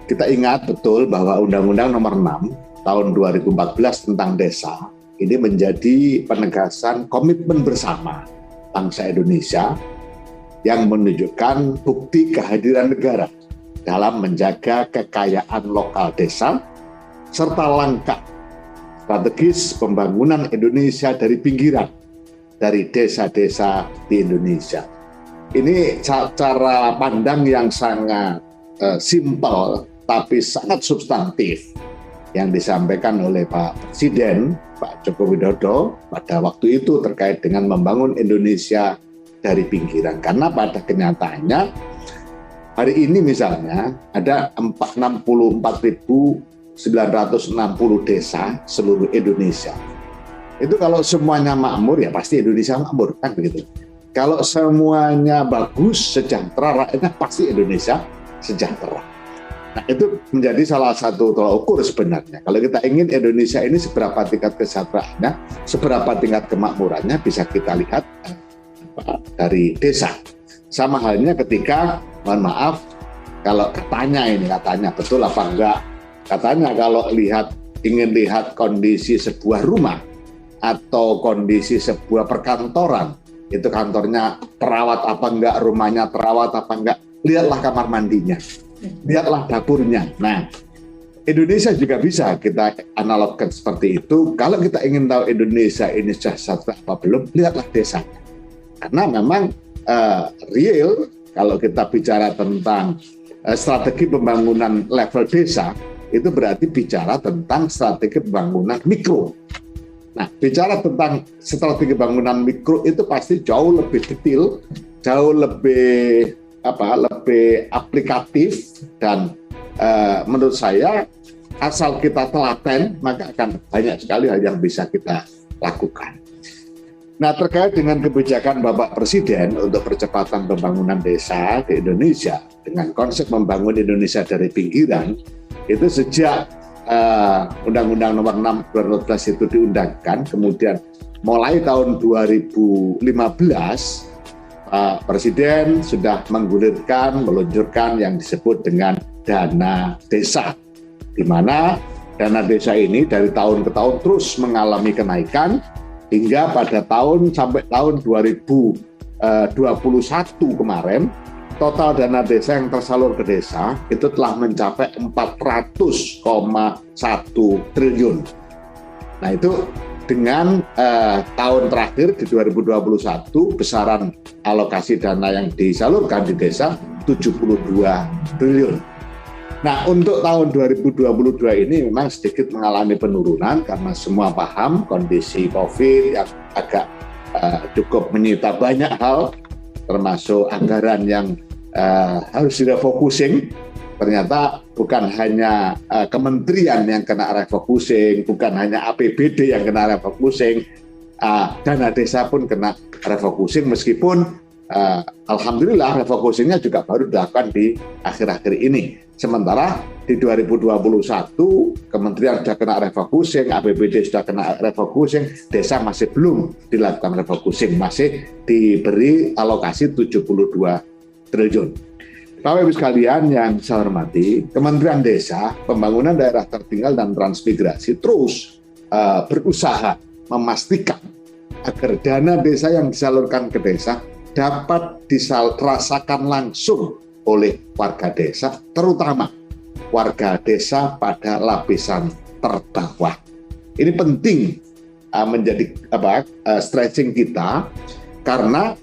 Kita ingat betul bahwa Undang-Undang Nomor 6 tahun 2014 tentang desa ini menjadi penegasan komitmen bersama bangsa Indonesia yang menunjukkan bukti kehadiran negara dalam menjaga kekayaan lokal desa serta langkah strategis pembangunan Indonesia dari pinggiran, dari desa-desa di Indonesia. Ini cara pandang yang sangat simpel tapi sangat substantif yang disampaikan oleh Pak Presiden, Pak Joko Widodo pada waktu itu terkait dengan membangun Indonesia dari pinggiran. Karena pada kenyataannya hari ini misalnya ada 64.960 desa seluruh Indonesia. Itu kalau semuanya makmur ya pasti Indonesia makmur, kan begitu. Kalau semuanya bagus, sejahtera, rakyatnya pasti Indonesia sejahtera. Nah, itu menjadi salah satu tolak ukur sebenarnya. Kalau kita ingin Indonesia ini seberapa tingkat kesejahteraannya, seberapa tingkat kemakmurannya bisa kita lihat dari desa. Sama halnya ketika, mohon maaf, kalau katanya betul apa enggak, katanya kalau ingin lihat kondisi sebuah rumah atau kondisi sebuah perkantoran, itu kantornya terawat apa enggak, rumahnya terawat apa enggak, lihatlah kamar mandinya. Lihatlah dapurnya. Nah, Indonesia juga bisa kita analogkan seperti itu. Kalau kita ingin tahu Indonesia ini sudah sejahtera apa belum, lihatlah desa. Karena memang real, kalau kita bicara tentang strategi pembangunan level desa, itu berarti bicara tentang strategi pembangunan mikro. Nah, bicara tentang strategi pembangunan mikro itu pasti jauh lebih detail, jauh lebih aplikatif, dan menurut saya asal kita telaten maka akan banyak sekali hal yang bisa kita lakukan. Nah, terkait dengan kebijakan Bapak Presiden untuk percepatan pembangunan desa di Indonesia dengan konsep membangun Indonesia dari pinggiran, itu sejak Undang-Undang Nomor 6 2014 itu diundangkan, kemudian mulai tahun 2015 Pak Presiden sudah meluncurkan yang disebut dengan dana desa, di mana dana desa ini dari tahun ke tahun terus mengalami kenaikan hingga pada sampai tahun 2021 kemarin total dana desa yang tersalur ke desa itu telah mencapai 400,1 triliun. Nah, itu dengan tahun terakhir di 2021 besaran alokasi dana yang disalurkan di desa 72 triliun. Nah, untuk tahun 2022 ini memang sedikit mengalami penurunan karena semua paham kondisi COVID yang agak cukup menyita banyak hal, termasuk anggaran yang harus direfocusing. Ternyata bukan hanya kementerian yang kena refocusing, bukan hanya APBD yang kena refocusing, dana desa pun kena refocusing, meskipun alhamdulillah refocusingnya juga baru dilakukan di akhir-akhir ini. Sementara di 2021 kementerian sudah kena refocusing, APBD sudah kena refocusing, desa masih belum dilakukan refocusing, masih diberi alokasi 72 triliun. Bapak Ibu sekalian yang saya hormati, Kementerian Desa, Pembangunan Daerah Tertinggal dan Transmigrasi terus berusaha memastikan agar dana desa yang disalurkan ke desa dapat dirasakan langsung oleh warga desa, terutama warga desa pada lapisan terbawah. Ini penting menjadi stretching kita, karena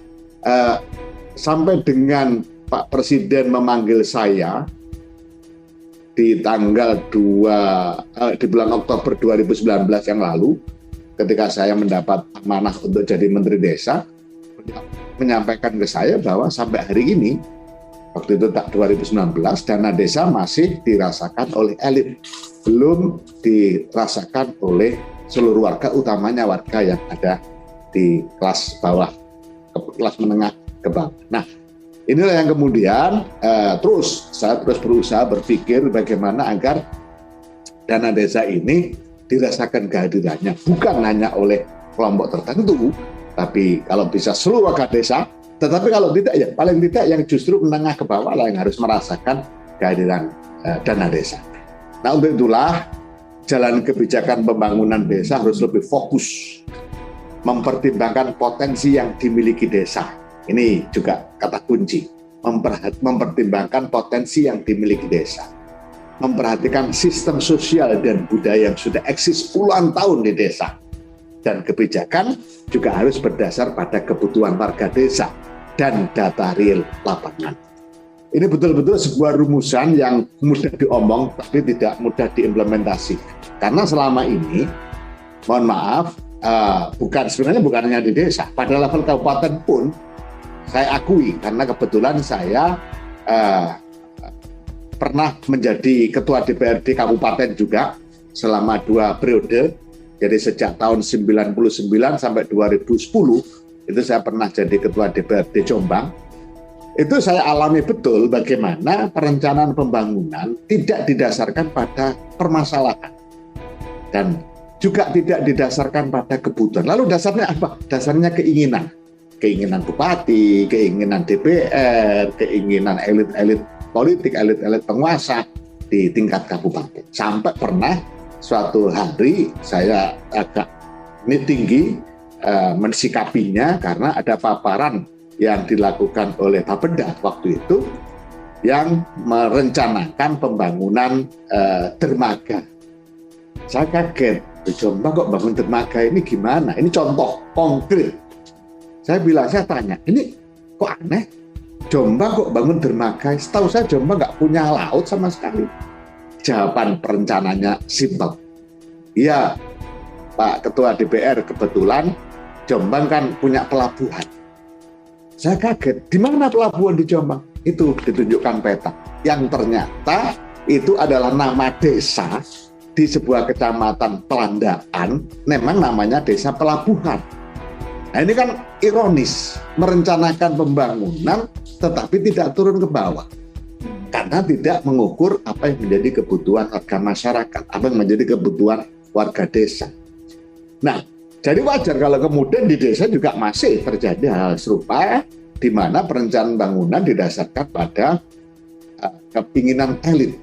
sampai dengan Pak Presiden memanggil saya di tanggal di bulan Oktober 2019 yang lalu, ketika saya mendapat amanah untuk jadi Menteri Desa, menyampaikan ke saya bahwa sampai hari ini, waktu itu 2019, dana desa masih dirasakan oleh elit, belum dirasakan oleh seluruh warga, utamanya warga yang ada di kelas bawah, kelas menengah ke bawah. Nah, inilah yang kemudian saya terus berusaha berpikir bagaimana agar dana desa ini dirasakan kehadirannya bukan hanya oleh kelompok tertentu, tapi kalau bisa seluruh warga desa. Tetapi kalau tidak, ya paling tidak yang justru menengah ke bawah lah yang harus merasakan kehadiran dana desa. Nah, untuk itulah jalan kebijakan pembangunan desa harus lebih fokus mempertimbangkan potensi yang dimiliki desa. Ini juga kata kunci, mempertimbangkan potensi yang dimiliki desa, memperhatikan sistem sosial dan budaya yang sudah eksis puluhan tahun di desa, dan kebijakan juga harus berdasar pada kebutuhan warga desa dan data real lapangan. Ini betul-betul sebuah rumusan yang mudah diomong tapi tidak mudah diimplementasi. Karena selama ini, mohon maaf, sebenarnya bukan hanya di desa, pada level kabupaten pun saya akui, karena kebetulan saya pernah menjadi ketua DPRD kabupaten juga selama 2 periode. Jadi sejak tahun 99 sampai 2010 itu saya pernah jadi ketua DPRD Jombang. Itu saya alami betul bagaimana perencanaan pembangunan tidak didasarkan pada permasalahan dan juga tidak didasarkan pada kebutuhan. Lalu dasarnya apa? Dasarnya keinginan. Keinginan bupati, keinginan DPR, keinginan elit-elit politik, elit-elit penguasa di tingkat kabupaten. Sampai pernah suatu hari saya agak tinggi mensikapinya karena ada paparan yang dilakukan oleh Bapeda waktu itu yang merencanakan pembangunan dermaga. Saya kaget, di Jombang kok bangun dermaga, ini gimana? Ini contoh konkret. Saya tanya, ini kok aneh? Jombang kok bangun dermaga? Setahu saya Jombang nggak punya laut sama sekali. Jawaban perencananya simpel. Iya, Pak Ketua DPR, kebetulan Jombang kan punya pelabuhan. Saya kaget, di mana pelabuhan di Jombang? Itu ditunjukkan peta. Yang ternyata itu adalah nama desa di sebuah kecamatan Pelandaan, memang namanya Desa Pelabuhan. Nah, ini kan ironis, merencanakan pembangunan tetapi tidak turun ke bawah. Karena tidak mengukur apa yang menjadi kebutuhan warga masyarakat, apa yang menjadi kebutuhan warga desa. Nah, jadi wajar kalau kemudian di desa juga masih terjadi hal serupa, di mana perencanaan bangunan didasarkan pada keinginan elit.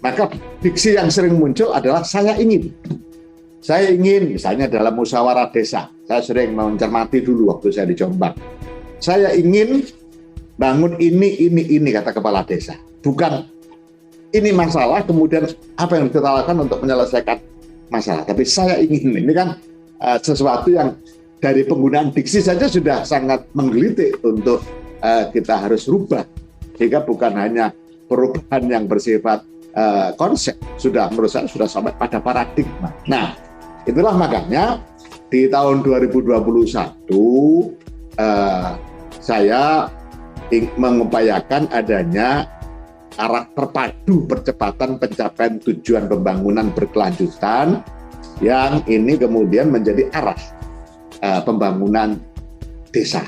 Maka diksi yang sering muncul adalah saya ingin. Saya ingin, misalnya dalam musyawarah desa, saya sering mencermati dulu waktu saya di Jombang. Saya ingin bangun ini, kata kepala desa. Bukan ini masalah, kemudian apa yang kita lakukan untuk menyelesaikan masalah. Tapi saya ingin, ini kan sesuatu yang dari penggunaan diksi saja sudah sangat menggelitik untuk kita harus rubah. Sehingga bukan hanya perubahan yang bersifat konsep, menurut saya sudah sampai pada paradigma. Nah, itulah makanya di tahun 2021 saya mengupayakan adanya arah terpadu percepatan pencapaian tujuan pembangunan berkelanjutan, yang ini kemudian menjadi arah pembangunan desa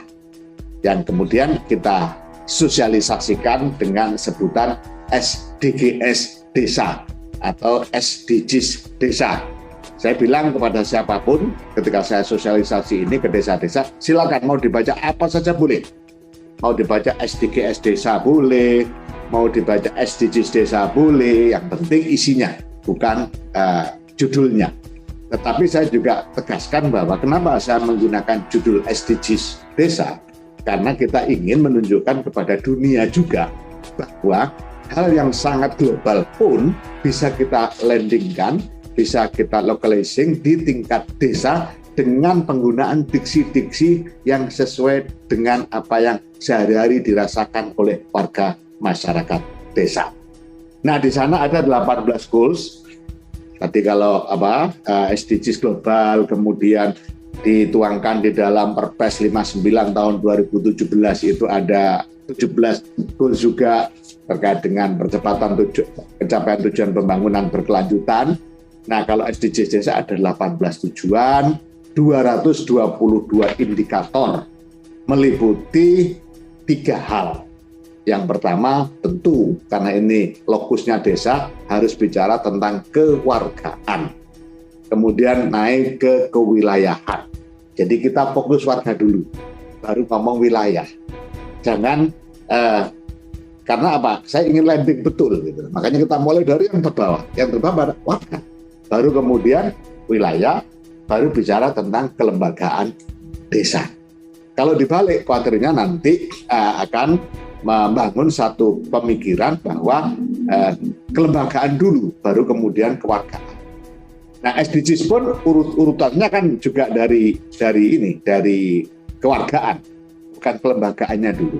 yang kemudian kita sosialisasikan dengan sebutan SDGs desa atau SDGs desa. Saya bilang kepada siapapun ketika saya sosialisasi ini ke desa-desa, silakan mau dibaca apa saja boleh. Mau dibaca SDGs desa boleh, mau dibaca SDGs desa boleh, yang penting isinya, bukan judulnya. Tetapi saya juga tegaskan bahwa kenapa saya menggunakan judul SDGs desa, karena kita ingin menunjukkan kepada dunia juga bahwa hal yang sangat global pun bisa kita landingkan, bisa kita localizing di tingkat desa dengan penggunaan diksi-diksi yang sesuai dengan apa yang sehari-hari dirasakan oleh warga masyarakat desa. Nah, di sana ada 18 goals. Tadi kalau SDGs global kemudian dituangkan di dalam Perpres 59 tahun 2017 itu ada 17 goals juga terkait dengan percepatan pencapaian tujuan pembangunan berkelanjutan. Nah, kalau SDGs desa ada 18 tujuan, 222 indikator, meliputi 3 hal. Yang pertama tentu karena ini lokusnya desa harus bicara tentang kewargaan. Kemudian naik ke kewilayahan. Jadi kita fokus warga dulu, baru ngomong wilayah. Jangan Karena apa? Saya ingin landing betul gitu. Makanya kita mulai dari yang terbawah. Yang terbawah warga. Baru kemudian wilayah, baru bicara tentang kelembagaan desa. Kalau dibalik, khawatirnya nanti akan membangun satu pemikiran bahwa kelembagaan dulu, baru kemudian kewargaan. Nah, SDGs pun urutannya kan juga dari kewargaan, bukan kelembagaannya dulu.